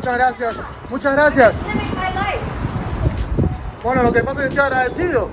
Muchas gracias. Muchas gracias. Bueno, lo que pasa es que estoy agradecido.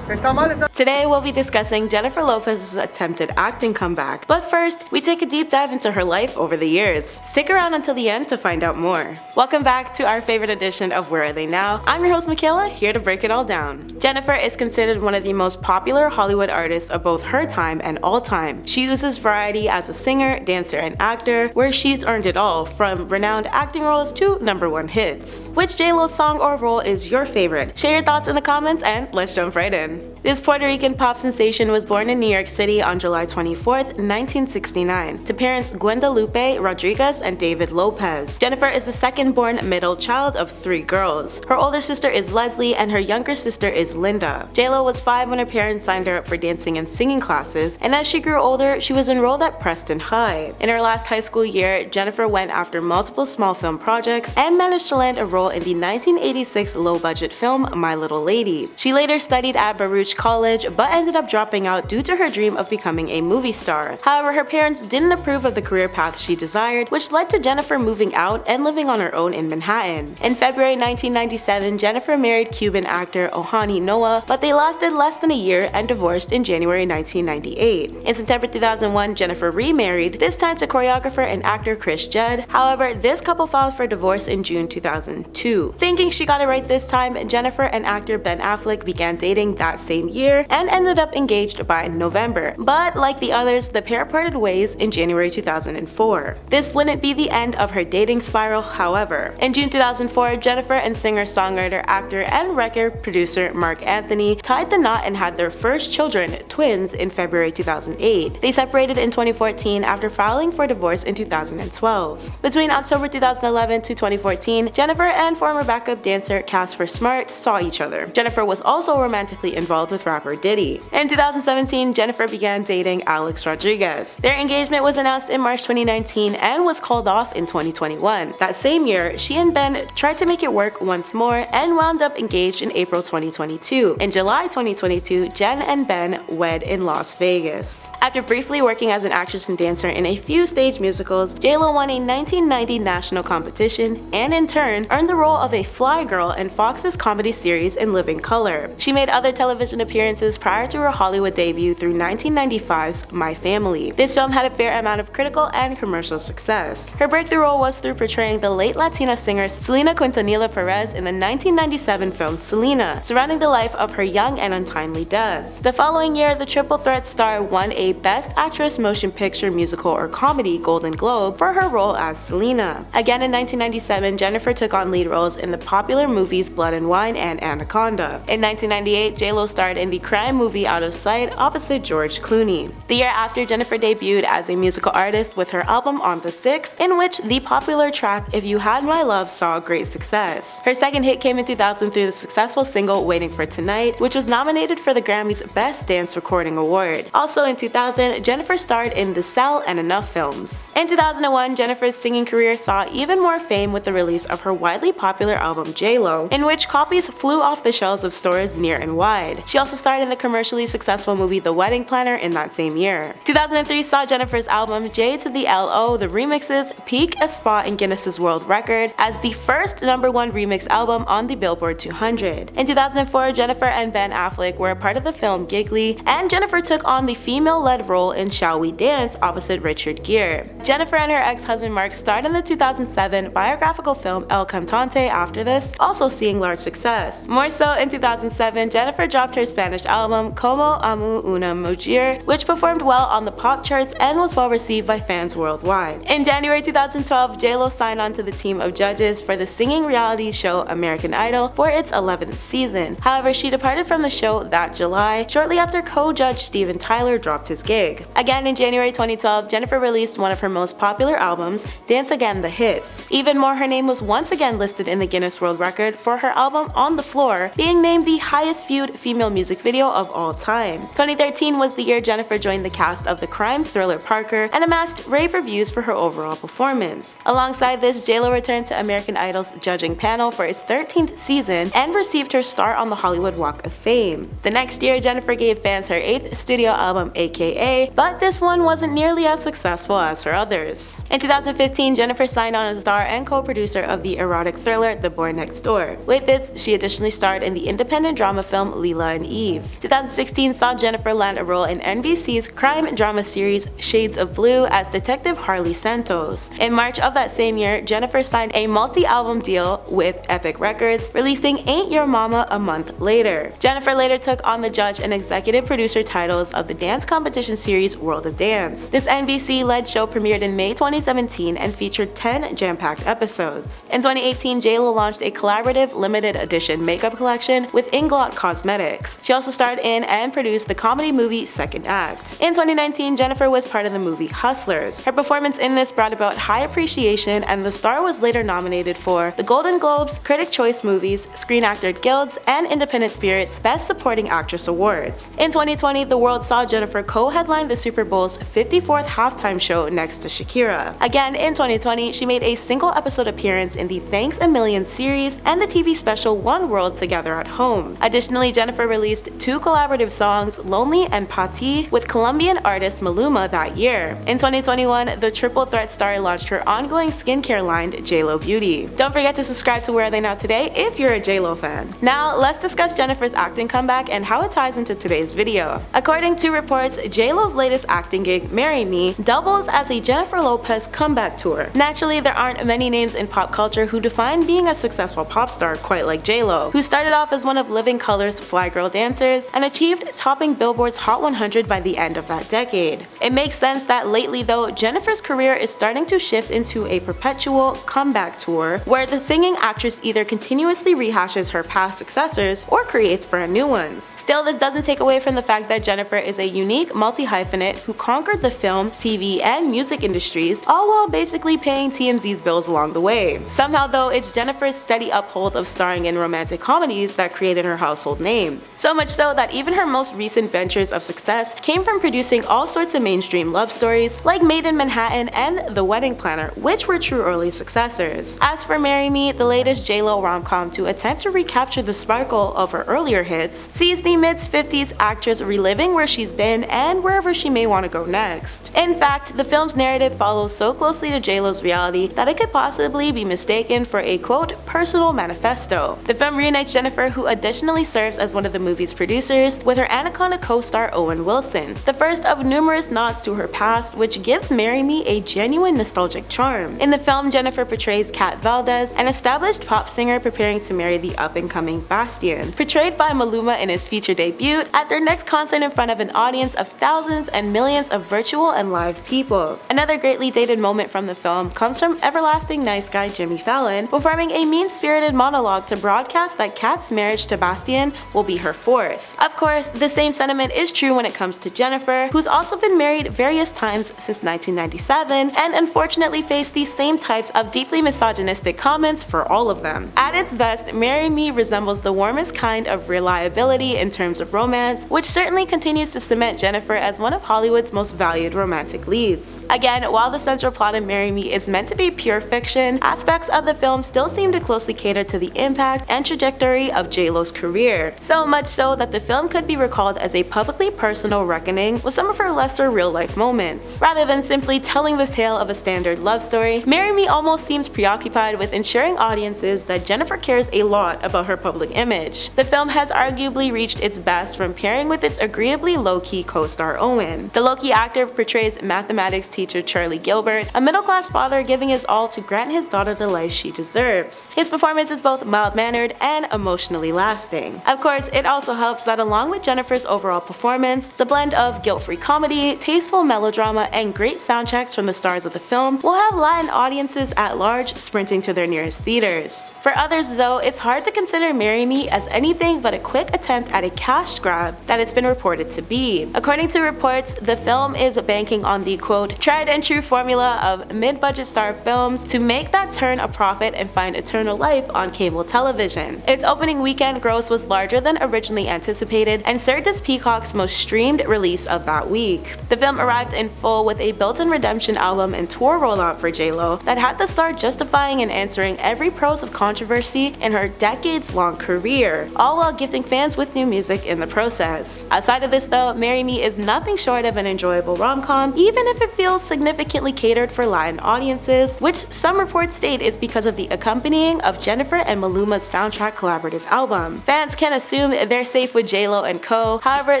Está mal, está... Today we'll be discussing Jennifer Lopez's attempted acting comeback, but first, we take a deep dive into her life over the years. Stick around until the end to find out more. Welcome back to our favorite edition of Where Are They Now? I'm your host Michaela, here to break it all down. Jennifer is considered one of the most popular Hollywood artists of both her time and all time. She uses variety as a singer, dancer, and actor, where she's earned it all, from renowned acting roles to #1 hits. Which J-Lo song or role is your favorite? Share your thoughts in the comments and let's jump right in. This Puerto Rican pop sensation was born in New York City on July 24th, 1969, to parents Guadalupe Rodriguez and David Lopez. Jennifer is the second-born middle child of 3 girls. Her older sister is Leslie and her younger sister is Linda. J-Lo was 5 when her parents signed her up for dancing and singing classes, and as she grew older, she was enrolled at Preston High. In her last high school year, Jennifer went after multiple small film projects and managed to land a role in the 1986 low-budget film My Little Lady. She later studied at Baruch College, but ended up dropping out due to her dream of becoming a movie star. However, her parents didn't approve of the career path she desired, which led to Jennifer moving out and living on her own in Manhattan. In February 1997, Jennifer married Cuban actor Ohani Noah, but they lasted less than a year and divorced in January 1998. In September 2001, Jennifer remarried, this time to choreographer and actor Chris Judd. However, this couple filed for divorce in June 2002. Thinking she got it right this time, Jennifer and actor Ben Affleck began dating that same year and ended up engaged by November, but like the others, the pair parted ways in January 2004. This wouldn't be the end of her dating spiral, however. In June 2004, Jennifer and singer-songwriter, actor, and record producer Mark Anthony tied the knot and had their first children, twins, in February 2008. They separated in 2014 after filing for divorce in 2012. Between October 2011 to 2014, Jennifer and former backup dancer Casper Smart saw each other. Jennifer was also romantically involved with rapper Diddy. In 2017, Jennifer began dating Alex Rodriguez. Their engagement was announced in March 2019 and was called off in 2021. That same year, she and Ben tried to make it work once more and wound up engaged in April 2022. In July 2022, Jen and Ben wed in Las Vegas. After briefly working as an actress and dancer in a few stage musicals, J-Lo won a 1990 national competition and in turn earned the role of a fly girl in Fox's comedy series In Living Color. She made other television appearances prior to her Hollywood debut through 1995's My Family. This film had a fair amount of critical and commercial success. Her breakthrough role was through portraying the late Latina singer Selena Quintanilla Perez in the 1997 film Selena, surrounding the life of her young and untimely death. The following year, the triple threat star won a Best Actress Motion Picture, Musical, or Comedy Golden Globe for her role as Selena. Again in 1997, Jennifer took on lead roles in the popular movies Blood and Wine and Anaconda. In 1998, J-Lo starred in the crime movie Out of Sight opposite George Clooney. The year after, Jennifer debuted as a musical artist with her album On the Sixth, in which the popular track If You Had My Love saw great success. Her second hit came in 2000 through the successful single Waiting for Tonight, which was nominated for the Grammy's Best Dance Recording Award. Also in 2000, Jennifer starred in The Cell and Enough films. In 2001, Jennifer's singing career saw even more fame with the release of her widely popular album J-Lo, in which copies flew off the shelves of stores near and wide. She also starred in the commercially successful movie The Wedding Planner in that same year. 2003 saw Jennifer's album J to the L.O. The Remixes peak a spot in Guinness's World Record as the first #1 remix album on the Billboard 200. In 2004, Jennifer and Ben Affleck were a part of the film Giggly, and Jennifer took on the female-led role in Shall We Dance opposite Richard Gere. Jennifer and her ex-husband Mark starred in the 2007 biographical film El Cantante after this, also seeing large success. More so, in 2007, Jennifer dropped her Spanish album Como Amo Una Mujer, which performed well on the pop charts and was well received by fans worldwide. In January 2012, J-Lo signed on to the team of judges for the singing reality show American Idol for its 11th season. However, she departed from the show that July, shortly after co-judge Steven Tyler dropped his gig. Again in January 2012, Jennifer released one of her most popular albums, Dance Again the Hits. Even more, her name was once again listed in the Guinness World Record for her album On the Floor, being named the highest viewed female female music video of all time. 2013 was the year Jennifer joined the cast of the crime thriller Parker and amassed rave reviews for her overall performance. Alongside this, JLo returned to American Idol's judging panel for its 13th season and received her start on the Hollywood Walk of Fame. The next year, Jennifer gave fans her 8th studio album, AKA, but this one wasn't nearly as successful as her others. In 2015, Jennifer signed on as a star and co-producer of the erotic thriller The Boy Next Door. With this, she additionally starred in the independent drama film Leela and Eve. 2016 saw Jennifer land a role in NBC's crime drama series Shades of Blue as Detective Harley Santos. In March of that same year, Jennifer signed a multi-album deal with Epic Records, releasing Ain't Your Mama a month later. Jennifer later took on the judge and executive producer titles of the dance competition series World of Dance. This NBC-led show premiered in May 2017 and featured 10 jam-packed episodes. In 2018, JLo launched a collaborative limited edition makeup collection with Inglot Cosmetics. She also starred in and produced the comedy movie Second Act. In 2019, Jennifer was part of the movie Hustlers. Her performance in this brought about high appreciation, and the star was later nominated for the Golden Globes, Critic Choice Movies, Screen Actor Guilds, and Independent Spirit's Best Supporting Actress Awards. In 2020, the world saw Jennifer co-headline the Super Bowl's 54th halftime show next to Shakira. Again, in 2020, she made a single episode appearance in the Thanks a Million series and the TV special One World Together at Home. Additionally, Jennifer released 2 collaborative songs, Lonely and Pati, with Colombian artist Maluma that year. In 2021, the triple threat star launched her ongoing skincare line, JLo Beauty. Don't forget to subscribe to Where Are They Now Today if you're a JLo fan. Now, let's discuss Jennifer's acting comeback and how it ties into today's video. According to reports, JLo's latest acting gig, Marry Me, doubles as a Jennifer Lopez comeback tour. Naturally, there aren't many names in pop culture who define being a successful pop star quite like JLo, who started off as one of Living Colour's fly girl dancers and achieved topping Billboard's Hot 100 by the end of that decade. It makes sense that lately though, Jennifer's career is starting to shift into a perpetual comeback tour where the singing actress either continuously rehashes her past successors or creates brand new ones. Still, this doesn't take away from the fact that Jennifer is a unique multi-hyphenate who conquered the film, TV, and music industries, all while basically paying TMZ's bills along the way. Somehow though, it's Jennifer's steady uphold of starring in romantic comedies that created her household name. So much so that even her most recent ventures of success came from producing all sorts of mainstream love stories like Made in Manhattan and The Wedding Planner, which were true early successors. As for Marry Me, the latest JLo rom-com to attempt to recapture the sparkle of her earlier hits, sees the mid-50s actress reliving where she's been and wherever she may want to go next. In fact, the film's narrative follows so closely to JLo's reality that it could possibly be mistaken for a quote, personal manifesto. The film reunites Jennifer, who additionally serves as one of the movie's producers, with her Anaconda co-star Owen Wilson, the first of numerous nods to her past, which gives Marry Me a genuine nostalgic charm. In the film, Jennifer portrays Kat Valdez, an established pop singer preparing to marry the up-and-coming Bastian, portrayed by Maluma in his feature debut at their next concert in front of an audience of thousands and millions of virtual and live people. Another greatly dated moment from the film comes from everlasting nice guy Jimmy Fallon performing a mean-spirited monologue to broadcast that Kat's marriage to Bastian will be her 4th. Of course, the same sentiment is true when it comes to Jennifer, who's also been married various times since 1997 and unfortunately faced these same types of deeply misogynistic comments for all of them. At its best, Marry Me resembles the warmest kind of reliability in terms of romance, which certainly continues to cement Jennifer as one of Hollywood's most valued romantic leads. Again, while the central plot of Marry Me is meant to be pure fiction, aspects of the film still seem to closely cater to the impact and trajectory of JLo's career, so much so that the film could be recalled as a publicly personal reckoning with some of her lesser real-life moments. Rather than simply telling the tale of a standard love story, Marry Me almost seems preoccupied with ensuring audiences that Jennifer cares a lot about her public image. The film has arguably reached its best from pairing with its agreeably low-key co-star Owen. The low-key actor portrays mathematics teacher Charlie Gilbert, a middle-class father giving his all to grant his daughter the life she deserves. His performance is both mild-mannered and emotionally lasting. Of course, it also helps that along with Jennifer's overall performance, the blend of guilt-free comedy, tasteful melodrama, and great soundtracks from the stars of the film will have Latin audiences at large sprinting to their nearest theaters. For others though, it's hard to consider Marry Me as anything but a quick attempt at a cash grab that it's been reported to be. According to reports, the film is banking on the quote, tried and true formula of mid-budget star films to make that turn a profit and find eternal life on cable television. Its opening weekend gross was larger than originally originally anticipated and served as Peacock's most streamed release of that week. The film arrived in full with a built-in redemption album and tour rollout for J-Lo that had the star justifying and answering every pros of controversy in her decades-long career, all while gifting fans with new music in the process. Outside of this though, Marry Me is nothing short of an enjoyable rom-com, even if it feels significantly catered for Latin audiences, which some reports state is because of the accompanying of Jennifer and Maluma's soundtrack collaborative album. Fans can assume they're safe with J-Lo and co. However,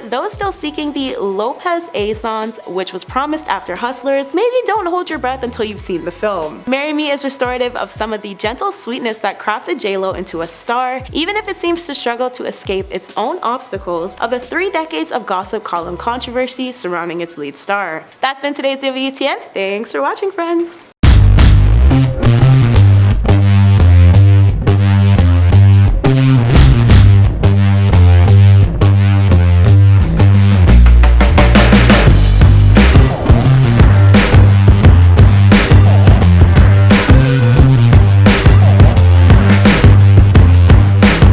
those still seeking the Lopez Essence, which was promised after Hustlers, maybe don't hold your breath until you've seen the film. Marry Me is restorative of some of the gentle sweetness that crafted J-Lo into a star, even if it seems to struggle to escape its own obstacles of the 3 decades of gossip column controversy surrounding its lead star. That's been today's WTN. Thanks for watching, friends!